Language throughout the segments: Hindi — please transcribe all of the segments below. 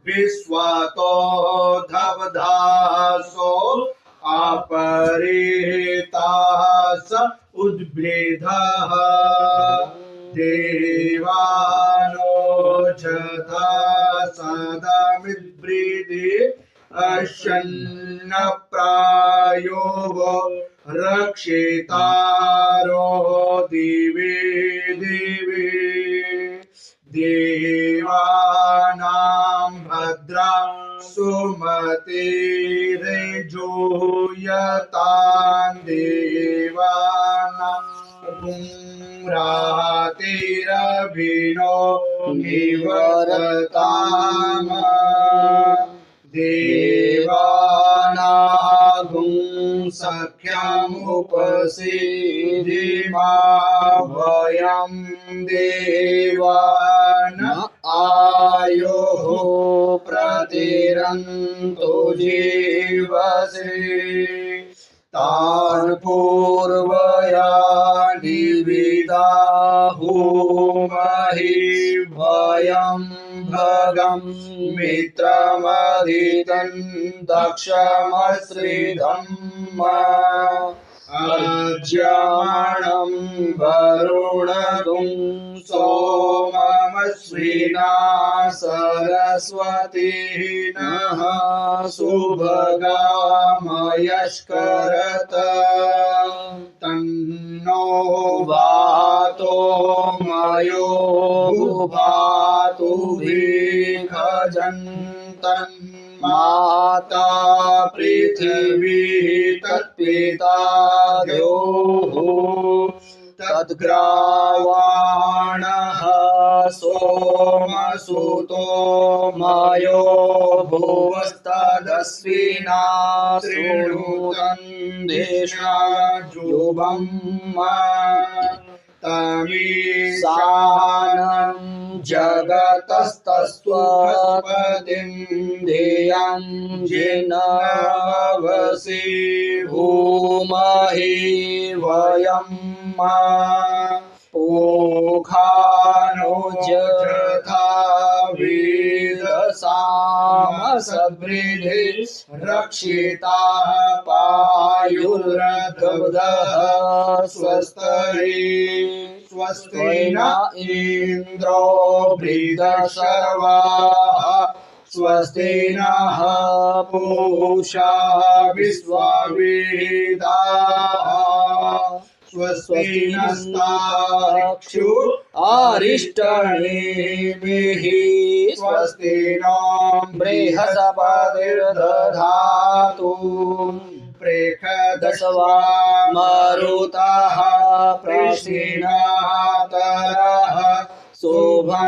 विश्वातो धवधासो अपरितास उद्भिदः देवानो जथा सदामिद्भिदि अशन्न प्रायो रक्षितारो दिवे दिवे देवानां भद्रा सुमतिर्जूयतां देवानां रातिरभिनो निवर्ताम देवानागुं सख्यमुपसीदिमा वयं देवान आयोः प्रतिरन्तु जीवसे तान् पूर्वया निविदाहुमहि वयं भगं मित्रमदितं दक्षमश्रिधम् अज्यमणं वरुणगुं सोममश्विना सरस्वती नः सुभगामयस्करत तन्नो वातो मयो भातु भीखजन्तन् माता पृथिवी तत्पिता द्योः तद्ग्रावाणः सोमसुतो मयो भुवस्तदस्विना शृणुतन्देशा जुबम् तमीशानं जगतस्तस्वपतिं धियं जिनवसि भूमहि वयं पूखानो जथा वेदसामसवृद्धि रक्षिता पायुर्दग्धः स्वस्ति न इन्द्रो बृहस्पतिर्वाः स्वस्ति नः पूषा विश्ववेदाः स्वस्ति नस्तार्क्ष्यो अरिष्टनेमिः स्वस्ति नो बृहस्पतिर्दधातु प्रेषदस्वा मरुतः प्रसीनातरः शोभञ्ज्यावानो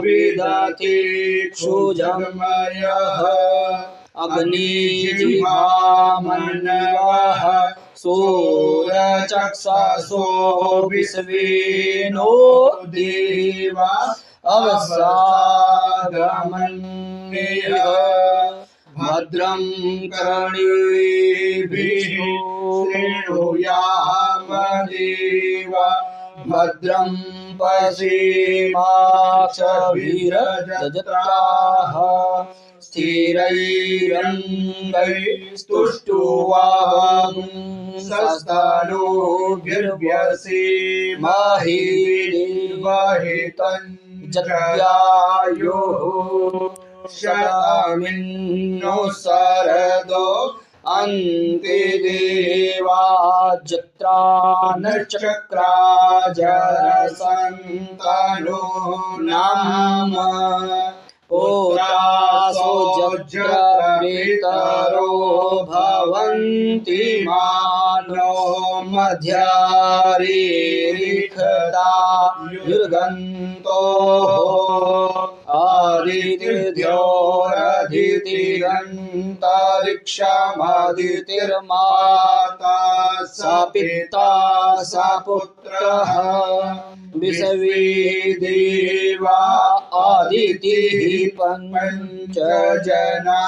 विदति क्षुजमयः अग्निजिह्वामन्वः सूरचक्षसो विश्वेनो देवा अवसागमन्यः भद्रं कर्णेभिः शृणुयाम देवा भद्रं पश्येमाक्षभिर्यजत्राः स्थिरैरङ्गैस्तुष्ट्वांसस्तनूभिर्व्यसेमहि देवहितं जत्यायुः शतमिन्नो शरदो अन्ते देवा जत्रा नचक्राजरसन्तनो नाम पोत्रासो जज्रपितरो भवन्ति मानो मध्यारिखता युर्गन्तोः आदितिर्द्योरधितिरन्तरिक्षमदितिर्माता स पिता स पुत्रः विश्वे देवा आदितिः पञ्चजना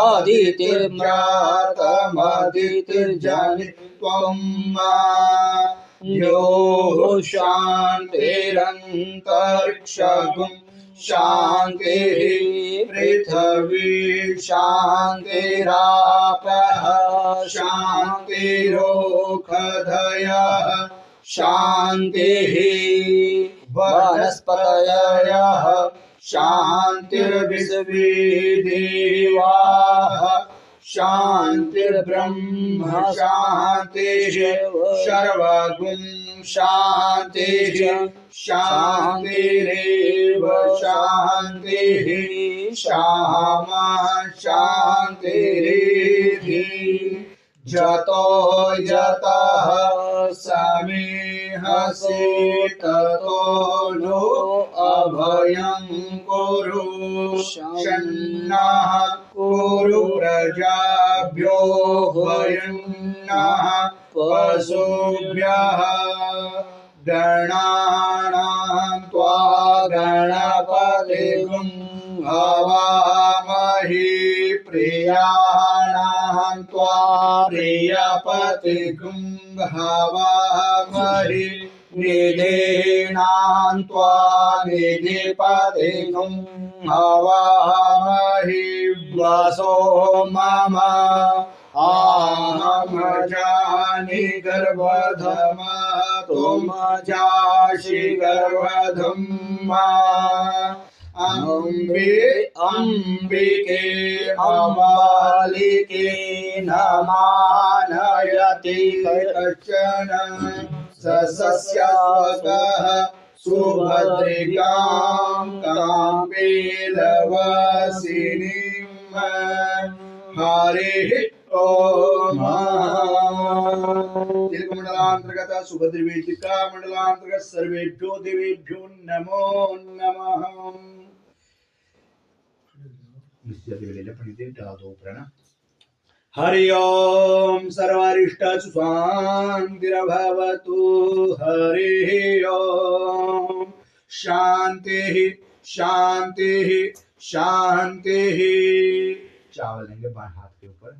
आदितिर्मृतमदितिर्जनित्वम् द्योः शान्तिरन्तरिक्षगुं शान्तिः पृथिवी शान्तिरापः शान्तिरोषधयः शान्तिः वनस्पतयः शान्तिर्विश्वे देवाः शान्तिर्ब्रह्म शान्तिः सर्वगुं शान्तिः शान्तिरेव शान्तिः शामा शान्तिरिति जतो जतः समीहसे ततो नो अभयं कुरु शन्नः कुरु प्रजाभ्यो वयन्नः पशुभ्यः गणानां त्वा गणपतिगुं हवामहे प्रियाणां त्वा प्रियपतिगुं हवामहे निधीनां त्वा निधिपतिगुं हवामहे वसो मम जानि गर्भधमा तुम जासि गर्भधम्मा अम्बिके अम्बालिके नमानयति कश्चन सस्यावकः सुभद्रिकां काम्बेलवासिनीं हरिः ओम मंडलांतर्गत सुभद्रवेदिका मंडलांतर्गत सर्वेभ्यो देवेभ्यो नमो नमः। हरि ओम सर्वारिष्ट सुशांतिर्भवतु। हरि ओम शांति शांति शांति। चावल लेंगे बाएं हाथ के ऊपर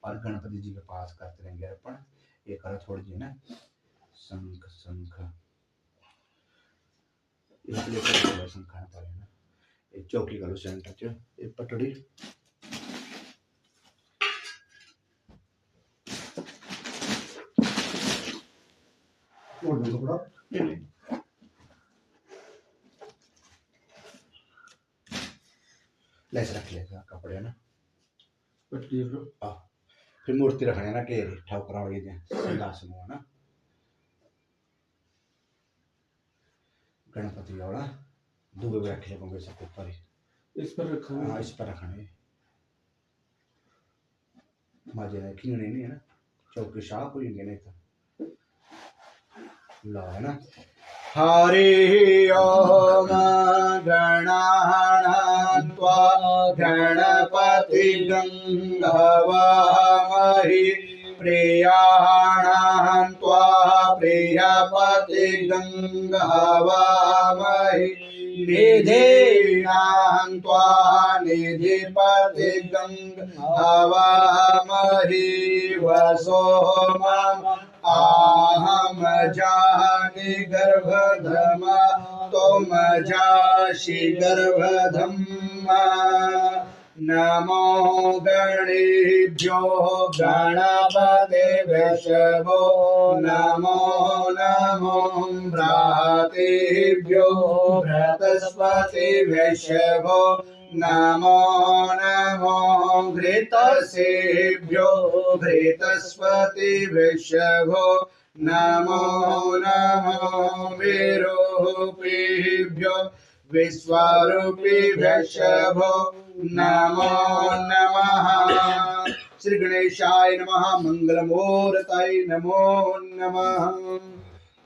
और गणपति जी के पास करते रहेंगे अर्पण। एक कर छोड़ दिए ना शंख शंख इसलिए शंख खाना पड़ेगा ना। एक चौकी करो सेंटर एक पटड़ी छोड़ दो थोड़ा लेस रख लेगा कपड़े ना फिर मूर्ति रखने ना केरी ठाकुर सिंहासन हुआ ना गणपति वाला दूर रख लेंगे सब ऊपर ही इस पर रखा। हाँ इस पर रखना है मजे नहीं खींचने नहीं है ना चौकी साफ होंगे नहीं तो ला है ना। हरि ओम गणानां त्वा गणपतिं हवामहे प्रियाणां त्वा प्रियपतिं हवामहे निधीनां त्वा निधिपतिं हवामहे वसो मम आहम जानि गर्भधमा तुम जासि गर्भधम्मा। नमो गणेभ्यो गणपतिभ्यो नमो नमो भ्रातेभ्यो बृहस्पतिभ्यो नमो नमो घृतसेभ्यो घृतस्पतिभ्यो नमो नमो विरूपेभ्यो विश्वरूपेभ्यो नमो नमः। श्री गणेशाय नमः। मंगलमूर्तये नमो नमः।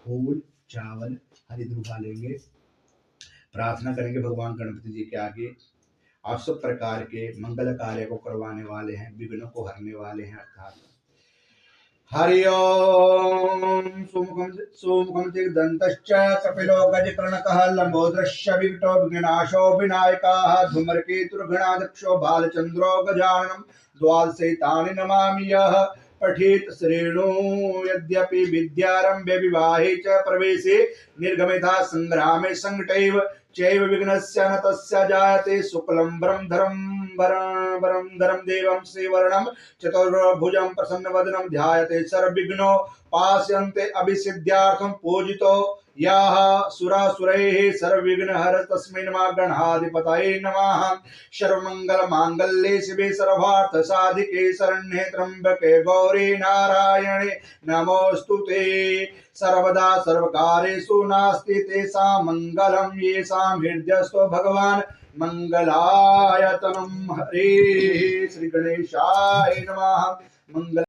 फूल चावल हरी दुर्गा लेंगे प्रार्थना करेंगे भगवान गणपति जी के आगे। आप सब प्रकार के मंगल कार्य को करवाने वाले हैं विघ्नों को हरने वाले हैं अर्थात। हरि ओम सोमकं दंतश्च कपिलो गजकर्णकः लंबोदरश्च विकटो विघ्नाशो विनायकः धूमकेतुर्गणाध्यक्षो बालचंद्रो गजाननं द्वादशैतानि नमामि। यः पठेत श्रेणु यद्यपि विद्यारंभे विवाहे च प्रवेशे निर्गमिता संग्रामे संकटैव चैव विघ्नस्य न तस्य जायते शुक्लं वरं धरं देवं श्रीवर्णं चतुर्भुजं प्रसन्नवदनं ध्यायते सर्वविघ्नो पास्यन्ते अभिसिद्ध्यार्थं पूजितो याः सुरासुरैः सर्वविघ्नहर तस्मै नमः गणाधिपतये नमः सर्वमङ्गलमाङ्गल्ये शिवे सर्वार्थसाधिके शरण्ये त्र्यम्बके गौरी नारायणे नमोऽस्तुते सर्वदा सर्वकारेषु नास्ति तेषां मङ्गलं येषां हृदयस्थो भगवान् मंगलायतनम हरे श्री गणेशाय नमः मंगल